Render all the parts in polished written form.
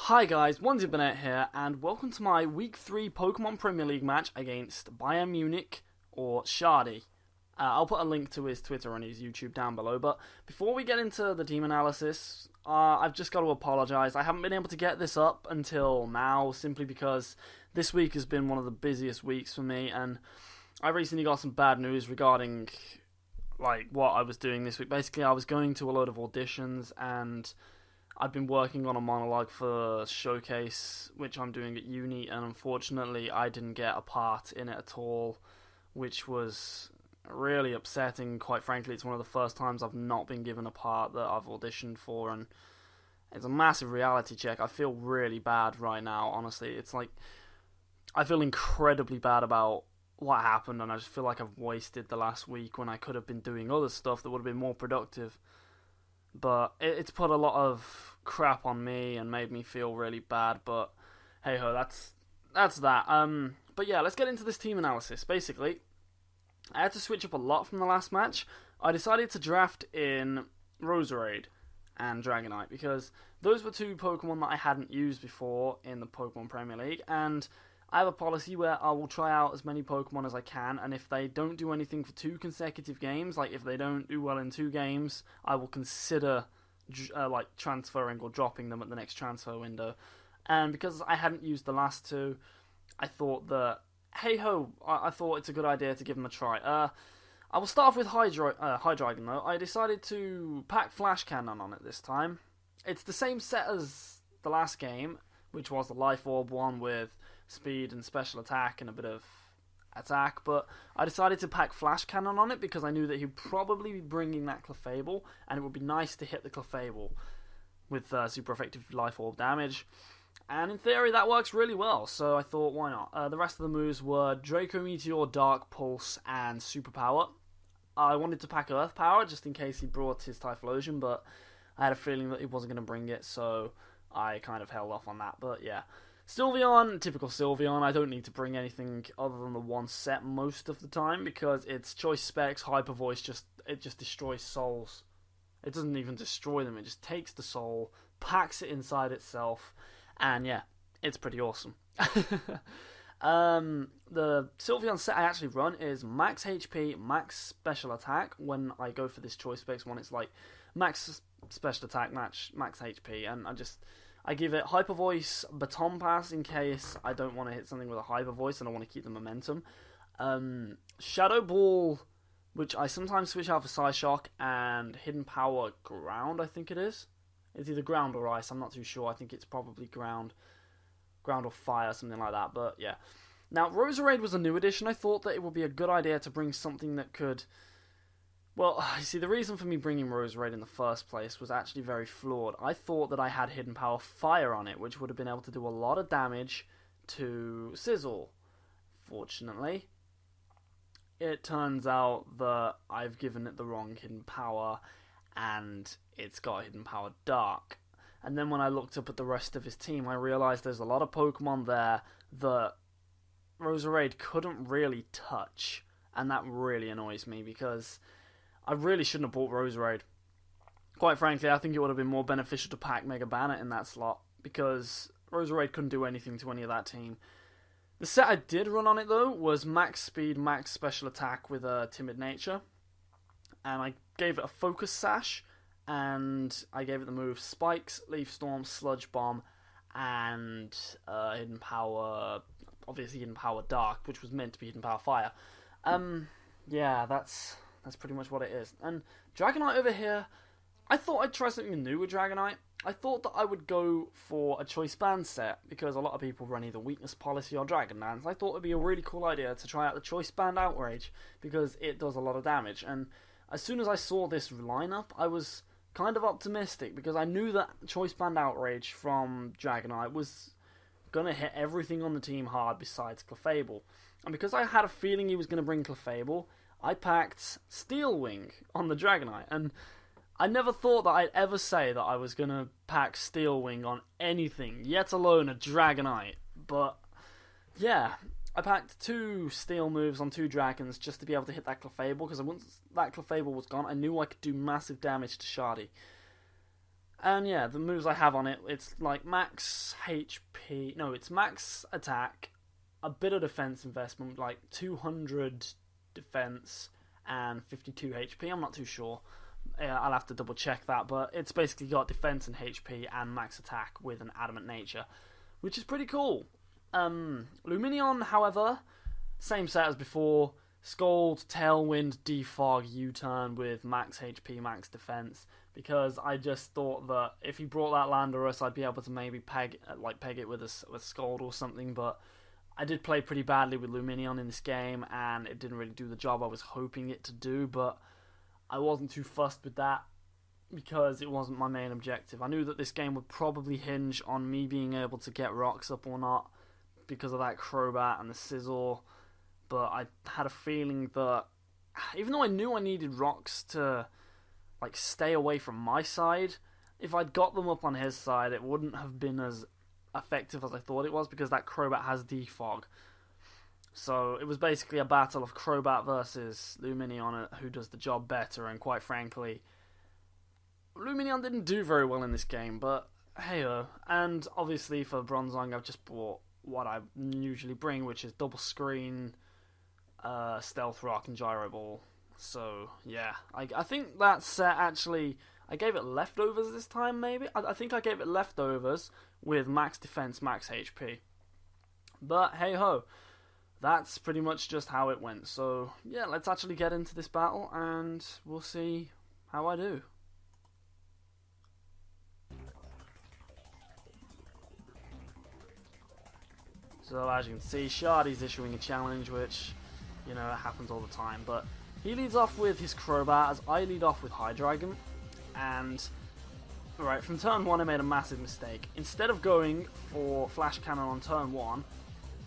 Hi guys, Onesie here, and welcome to my Week 3 Pokemon Premier League match against Bayern Mewnich, or Shardy. I'll put a link to his Twitter and his YouTube down below, but before we get into the team analysis, I've just got to apologise. I haven't been able to get this up until now, simply because this week has been one of the busiest weeks for me, and I recently got some bad news regarding what I was doing this week. Basically, I was going to a load of auditions, and I've been working on a monologue for Showcase, which I'm doing at uni, and unfortunately I didn't get a part in it at all, which was really upsetting. Quite frankly, it's one of the first times I've not been given a part that I've auditioned for, and it's a massive reality check. I feel really bad right now, honestly. It's like, I feel incredibly bad about what happened, and I just feel like I've wasted the last week when I could have been doing other stuff that would have been more productive. But it's put a lot of crap on me and made me feel really bad, but hey ho, that's that. But yeah, let's get into this team analysis. Basically, I had to switch up a lot from the last match. I decided to draft in Roserade and Dragonite because those were two Pokemon that I hadn't used before in the Pokemon Premier League, and I have a policy where I will try out as many Pokemon as I can, and if they don't do anything for 2 consecutive games, like if they don't do well in 2 games, I will consider transferring or dropping them at the next transfer window. And because I hadn't used the last 2, I thought that, hey ho, I thought it's a good idea to give them a try. I will start off with Hydreigon though. I decided to pack Flash Cannon on it this time. It's the same set as the last game, which was the Life Orb one with speed and special attack and a bit of attack, but I decided to pack Flash Cannon on it because I knew that he'd probably be bringing that Clefable, and it would be nice to hit the Clefable with super effective Life Orb damage, and in theory that works really well, so I thought why not. The rest of the moves were Draco Meteor, Dark Pulse, and Super Power. I wanted to pack Earth Power just in case he brought his Typhlosion, but I had a feeling that he wasn't going to bring it, so I kind of held off on that, but yeah. Sylveon, typical Sylveon, I don't need to bring anything other than the one set most of the time because its Choice Specs, Hyper Voice, it just destroys souls. It doesn't even destroy them, it just takes the soul, packs it inside itself, and yeah, it's pretty awesome. The Sylveon set I actually run is Max HP, Max Special Attack. When I go for this Choice Specs one, it's like Max Special Attack, Max HP, and I give it Hyper Voice, Baton Pass in case I don't want to hit something with a Hyper Voice and I want to keep the momentum. Shadow Ball, which I sometimes switch out for Psyshock, and Hidden Power Ground, I think it is. It's either Ground or Ice, I'm not too sure. I think it's probably Ground or Fire, something like that, but yeah. Now, Roserade was a new addition. I thought that it would be a good idea to bring something that could... Well, you see, the reason for me bringing Roserade in the first place was actually very flawed. I thought that I had Hidden Power Fire on it, which would have been able to do a lot of damage to Sizzle. Fortunately, it turns out that I've given it the wrong Hidden Power, and it's got Hidden Power Dark. And then when I looked up at the rest of his team, I realised there's a lot of Pokemon there that Roserade couldn't really touch, and that really annoys me because I really shouldn't have bought Roserade. Quite frankly, I think it would have been more beneficial to pack Mega Banner in that slot, because Roserade couldn't do anything to any of that team. The set I did run on it, though, was Max Speed, Max Special Attack with a Timid Nature. And I gave it a Focus Sash, and I gave it the move Spikes, Leaf Storm, Sludge Bomb, and Hidden Power... Obviously Hidden Power Dark, which was meant to be Hidden Power Fire. Yeah, that's pretty much what it is. And Dragonite over here, I thought I'd try something new with Dragonite. I thought that I would go for a Choice Band set, because a lot of people run either Weakness Policy or Dragon Dance. I thought it would be a really cool idea to try out the Choice Band Outrage, because it does a lot of damage. And as soon as I saw this lineup, I was kind of optimistic, because I knew that Choice Band Outrage from Dragonite was going to hit everything on the team hard besides Clefable. And because I had a feeling he was going to bring Clefable, I packed Steel Wing on the Dragonite, and I never thought that I'd ever say that I was going to pack Steel Wing on anything, yet alone a Dragonite. But yeah, I packed 2 Steel moves on 2 Dragons just to be able to hit that Clefable, because once that Clefable was gone, I knew I could do massive damage to Shardy. And yeah, the moves I have on it, it's like max HP, no, it's max attack, a bit of defense investment, like 200 defense and 52 HP, I'm not too sure. I'll have to double check that, but it's basically got defense and HP and max attack with an adamant nature, which is pretty cool. Luminion, however, same set as before. Scold, Tailwind, Defog, U-turn with max HP, max defense, because I just thought that if he brought that Landorus, I'd be able to maybe peg it with Scold or something, but I did play pretty badly with Luminion in this game, and it didn't really do the job I was hoping it to do, but I wasn't too fussed with that because it wasn't my main objective. I knew that this game would probably hinge on me being able to get rocks up or not because of that Crobat and the Sizzle, but I had a feeling that even though I knew I needed rocks to like stay away from my side, if I'd got them up on his side, it wouldn't have been as effective as I thought it was because that Crobat has Defog. So it was basically a battle of Crobat versus Luminion, who does the job better, and quite frankly, Luminion didn't do very well in this game, but hey-oh. And obviously for Bronzong, I've just bought what I usually bring, which is Double Screen, Stealth Rock, and Gyro Ball. So yeah, I think that set actually, I gave it leftovers this time maybe? I think I gave it leftovers with max defense, max HP. But hey-ho. That's pretty much just how it went. So, yeah, let's actually get into this battle, and we'll see how I do. So, as you can see, Shardy's issuing a challenge, which, you know, it happens all the time. But he leads off with his Crobat, as I lead off with Hydreigon. And, right, from turn 1, I made a massive mistake. Instead of going for Flash Cannon on turn 1,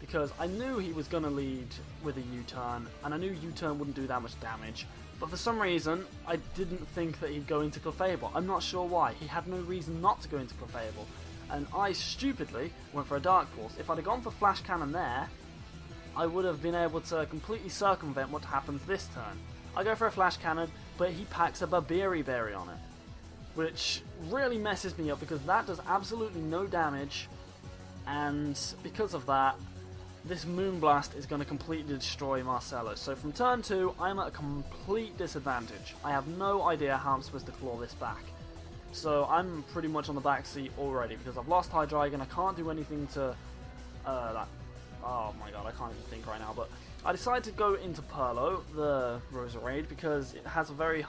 because I knew he was going to lead with a U-turn, and I knew U-turn wouldn't do that much damage, but for some reason, I didn't think that he'd go into Clefable. I'm not sure why. He had no reason not to go into Clefable, and I stupidly went for a Dark Pulse. If I'd have gone for Flash Cannon there, I would have been able to completely circumvent what happens this turn. I go for a Flash Cannon, but he packs a Babiri Berry on it, which really messes me up because that does absolutely no damage, and because of that, this Moonblast is going to completely destroy Marcelo. So from turn 2, I'm at a complete disadvantage. I have no idea how I'm supposed to claw this back. So I'm pretty much on the back seat already because I've lost Hydreigon. I can't do anything to that. Oh my god, I can't even think right now. But I decided to go into Purlow, the Roserade, because it has a very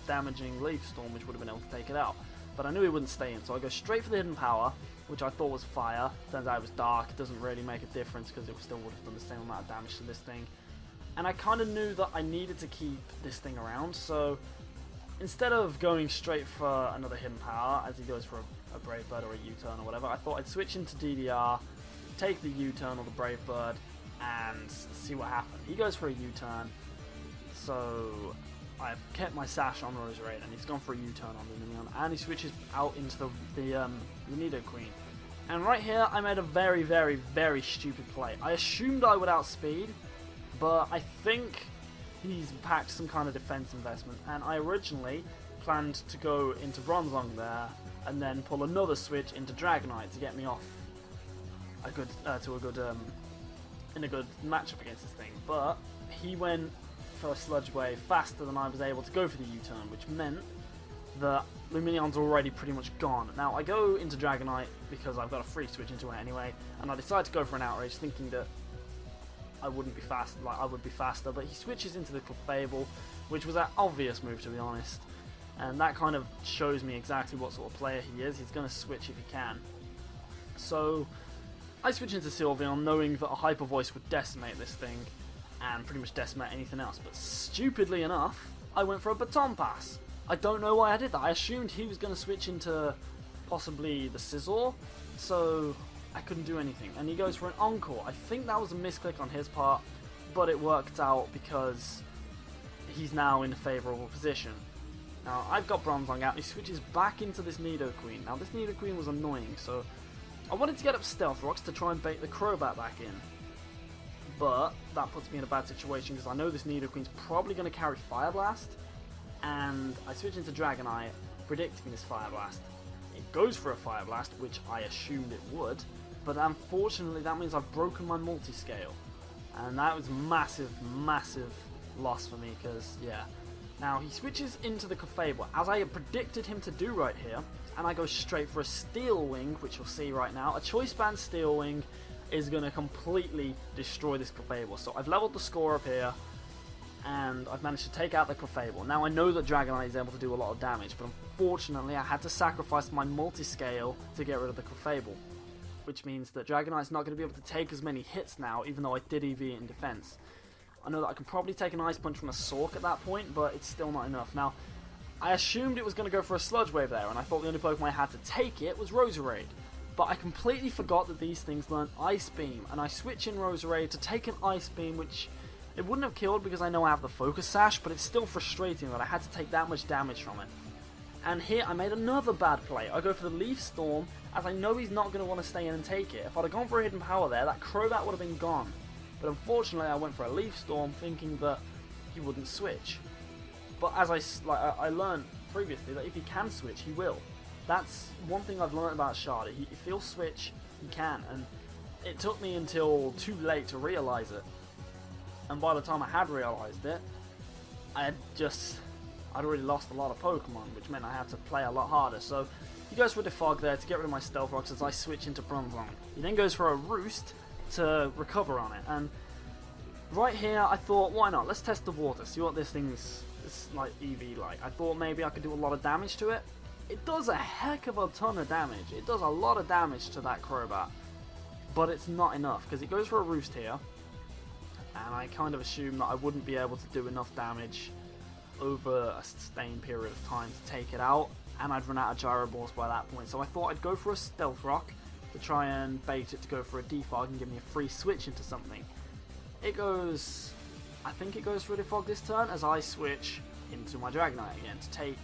damaging Leaf Storm, which would have been able to take it out. But I knew it wouldn't stay in, so I go straight for the Hidden Power, which I thought was fire. Turns out it was dark. It doesn't really make a difference because it still would have done the same amount of damage to this thing. And I kind of knew that I needed to keep this thing around, so instead of going straight for another Hidden Power, as he goes for a Brave Bird or a U-turn or whatever, I thought I'd switch into DDR, take the U-turn or the Brave Bird, and see what happened. He goes for a U-turn, so I've kept my sash on Roserade, and he's gone for a U-turn on Luminion, and he switches out into the Nidoqueen. And right here, I made a very, very, very stupid play. I assumed I would outspeed, but I think he's packed some kind of defense investment, and I originally planned to go into Bronzong there, and then pull another switch into Dragonite to get me off a good in a good matchup against this thing. But he went for a Sludge Wave faster than I was able to go for the U-turn, which meant that Luminion's already pretty much gone. Now I go into Dragonite because I've got a free switch into it anyway, and I decide to go for an Outrage, thinking that I wouldn't be fast, like I would be faster. But he switches into the Clefable, which was an obvious move to be honest, and that kind of shows me exactly what sort of player he is. He's going to switch if he can. So I switch into Sylveon, knowing that a Hyper Voice would decimate this thing and pretty much decimate anything else. But stupidly enough, I went for a Baton Pass. I don't know why I did that. I assumed he was going to switch into possibly the Scizor, so I couldn't do anything. And he goes for an Encore. I think that was a misclick on his part, but it worked out because he's now in a favourable position. Now, I've got Bronzong out. He switches back into this Nidoqueen. Now, this Nidoqueen was annoying, so I wanted to get up Stealth Rocks to try and bait the Crobat back in. But that puts me in a bad situation because I know this Nidoqueen's probably going to carry Fire Blast, and I switch into Dragonite, predicting this Fire Blast. It goes for a Fire Blast, which I assumed it would, but unfortunately that means I've broken my multi-scale. And that was massive, massive loss for me, because, yeah. Now, he switches into the Clefable, as I had predicted him to do right here, and I go straight for a Steel Wing, which you'll see right now. A Choice Band Steel Wing is going to completely destroy this Clefable. So I've leveled the score up here, and I've managed to take out the Clefable. Now, I know that Dragonite is able to do a lot of damage, but unfortunately I had to sacrifice my multi-scale to get rid of the Clefable, which means that Dragonite's not going to be able to take as many hits now, even though I did EV it in defense. I know that I can probably take an Ice Punch from a Sork at that point, but it's still not enough. Now, I assumed it was going to go for a Sludge Wave there, and I thought the only Pokemon I had to take it was Roserade. But I completely forgot that these things learn Ice Beam, and I switch in Roserade to take an Ice Beam, which it wouldn't have killed because I know I have the Focus Sash, but it's still frustrating that I had to take that much damage from it. And here I made another bad play. I go for the Leaf Storm, as I know he's not going to want to stay in and take it. If I'd have gone for a Hidden Power there, that Crobat would have been gone. But unfortunately I went for a Leaf Storm thinking that he wouldn't switch. But as I learned previously that if he can switch, he will. That's one thing I've learned about Shardy. If he'll switch, he can. And it took me until too late to realise it. And by the time I had realised it, I'd already lost a lot of Pokemon, which meant I had to play a lot harder. So he goes for a Defog there to get rid of my Stealth Rocks as I switch into Bronzong. He then goes for a Roost to recover on it. And right here, I thought, why not? Let's test the water, see what this thing's like EV like. I thought maybe I could do a lot of damage to it. It does a heck of a ton of damage. It does a lot of damage to that Crobat. But it's not enough, because it goes for a Roost here. And I kind of assumed that I wouldn't be able to do enough damage over a sustained period of time to take it out, and I'd run out of Gyro Balls by that point. So I thought I'd go for a Stealth Rock to try and bait it to go for a Defog and give me a free switch into something. I think it goes for a Defog this turn as I switch into my Dragonite again to take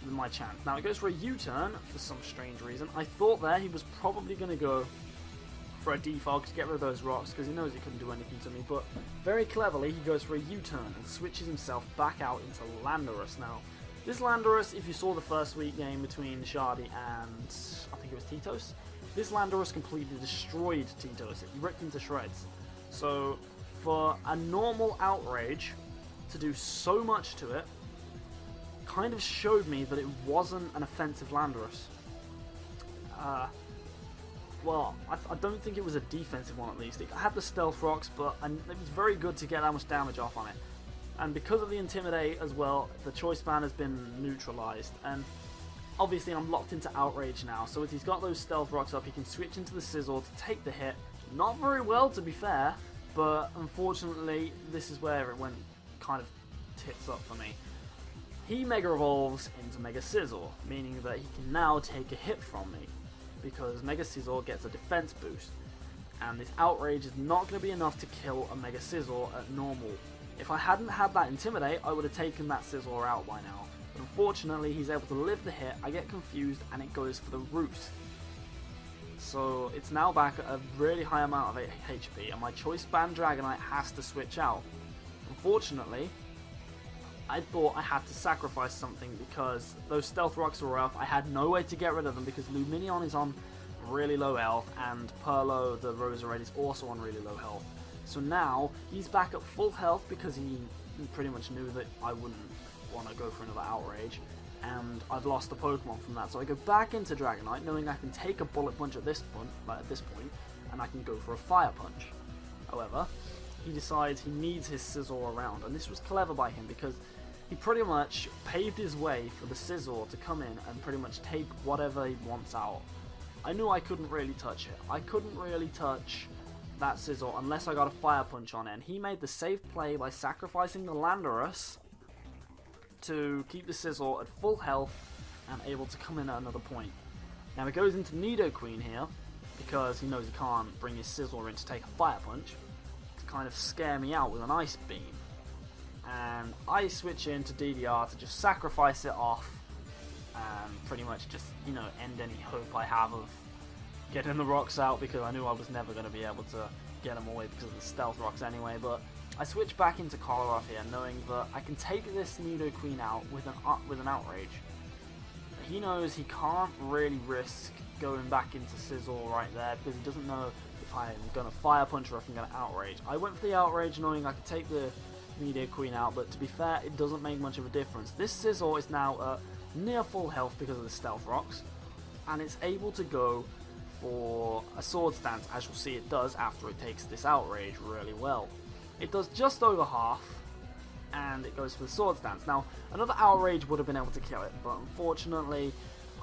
my chance. Now it goes for a U-turn for some strange reason. I thought there he was probably going to go for a Defog to get rid of those rocks because he knows he couldn't do anything to me, but very cleverly he goes for a U-turn and switches himself back out into Landorus. Now this Landorus, if you saw the first week game between Shardy and I think it was Tito's, this Landorus completely destroyed Tito's. It ripped him to shreds. So for a normal Outrage to do so much to it kind of showed me that it wasn't an offensive Landorus. Well, I don't think it was a defensive one at least. It had the Stealth Rocks, but it was very good to get that much damage off on it. And because of the Intimidate as well, the Choice Band has been neutralized. And obviously I'm locked into Outrage now, so if he's got those Stealth Rocks up, he can switch into the Sizzle to take the hit. Not very well, to be fair, but unfortunately this is where it went kind of tits up for me. He Mega Evolves into Mega Sizzle, meaning that he can now take a hit from me, because Mega Sizzle gets a defense boost, and this Outrage is not going to be enough to kill a Mega Sizzle at normal. If I hadn't had that Intimidate, I would have taken that Sizzler out by now. But unfortunately, he's able to live the hit, I get confused, and it goes for the Roost. So it's now back at a really high amount of HP, and my Choice Band Dragonite has to switch out. Unfortunately, I thought I had to sacrifice something because those Stealth Rocks were up. I had no way to get rid of them because Lumineon is on really low health, and Perlo, the Roserade, is also on really low health. So now he's back at full health because he pretty much knew that I wouldn't want to go for another Outrage, and I've lost the Pokemon from that. So I go back into Dragonite knowing I can take a Bullet Punch at this point, and I can go for a Fire Punch. However, he decides he needs his Sizzle around, and this was clever by him because he pretty much paved his way for the Sizzle to come in and pretty much take whatever he wants out. I knew I couldn't really touch it. I couldn't really touch that Sizzle unless I got a Fire Punch on it, and he made the safe play by sacrificing the Landorus to keep the Sizzle at full health and able to come in at another point. Now he goes into Nidoqueen here because he knows he can't bring his Sizzler in to take a Fire Punch to kind of scare me out with an Ice Beam. And I switch into DDR to just sacrifice it off and pretty much just, end any hope I have of getting the rocks out, because I knew I was never going to be able to get them away because of the Stealth Rocks anyway. But I switch back into Coloroth here knowing that I can take this Nidoqueen out with an Outrage. he knows he can't really risk going back into Sizzle right there because he doesn't know if I'm going to Fire Punch or if I'm going to Outrage. I went for the Outrage knowing I could take the Media Queen out, but to be fair, it doesn't make much of a difference. This Sizzle is now at near full health because of the Stealth Rocks, and it's able to go for a Sword Stance, as you'll see it does after it takes this Outrage really well. It does just over half, and it goes for the Sword Stance. Now, another Outrage would have been able to kill it, but unfortunately,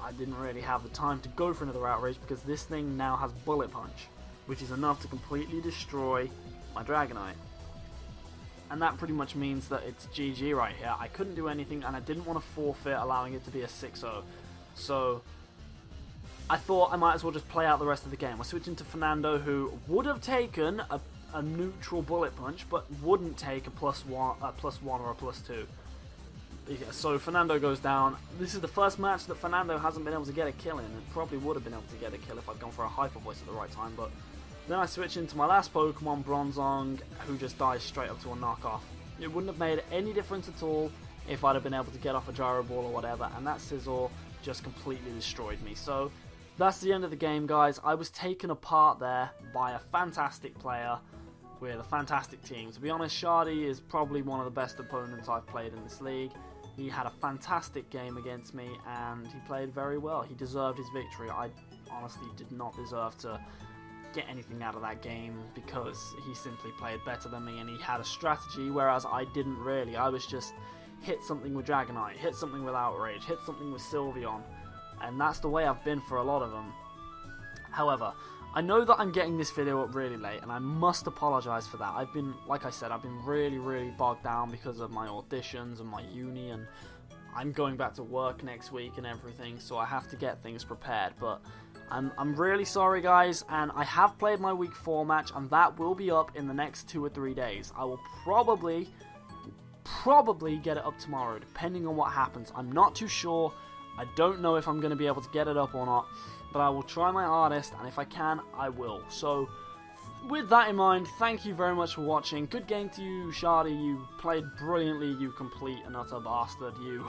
I didn't really have the time to go for another Outrage because this thing now has Bullet Punch, which is enough to completely destroy my Dragonite. And that pretty much means that it's GG right here. I couldn't do anything, and I didn't want to forfeit allowing it to be a 6-0. So I thought I might as well just play out the rest of the game. I switched into Fernando, who would have taken a neutral Bullet Punch, but wouldn't take a +1 or a +2. Yeah, so Fernando goes down. This is the first match that Fernando hasn't been able to get a kill in. It probably would have been able to get a kill if I'd gone for a Hyper Voice at the right time, but then I switch into my last Pokemon, Bronzong, who just dies straight up to a knockoff. It wouldn't have made any difference at all if I'd have been able to get off a Gyro Ball or whatever, and that Sizzle just completely destroyed me. So that's the end of the game, guys. I was taken apart there by a fantastic player with a fantastic team. To be honest, Shardy is probably one of the best opponents I've played in this league. He had a fantastic game against me, and he played very well. He deserved his victory. I honestly did not deserve to get anything out of that game because he simply played better than me and he had a strategy, whereas I didn't really. I was just hit something with Dragonite, hit something with Outrage, hit something with Sylveon, and that's the way I've been for a lot of them. However, I know that I'm getting this video up really late and I must apologise for that. Like I said, I've been really bogged down because of my auditions and my uni, and I'm going back to work next week and everything, so I have to get things prepared. But I'm really sorry, guys, and I have played my week 4 match, and that will be up in the next 2 or 3 days. I will probably get it up tomorrow, depending on what happens. I'm not too sure. I don't know if I'm going to be able to get it up or not, but I will try my hardest, and if I can, I will. So, with that in mind, thank you very much for watching. Good game to you, Shardy. You played brilliantly, you complete and utter bastard, you.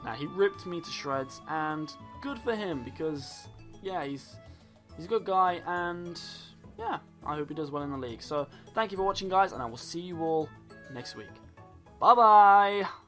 Now, he ripped me to shreds, and good for him, because, yeah, he's a good guy, and, yeah, I hope he does well in the league. So, thank you for watching, guys, and I will see you all next week. Bye-bye!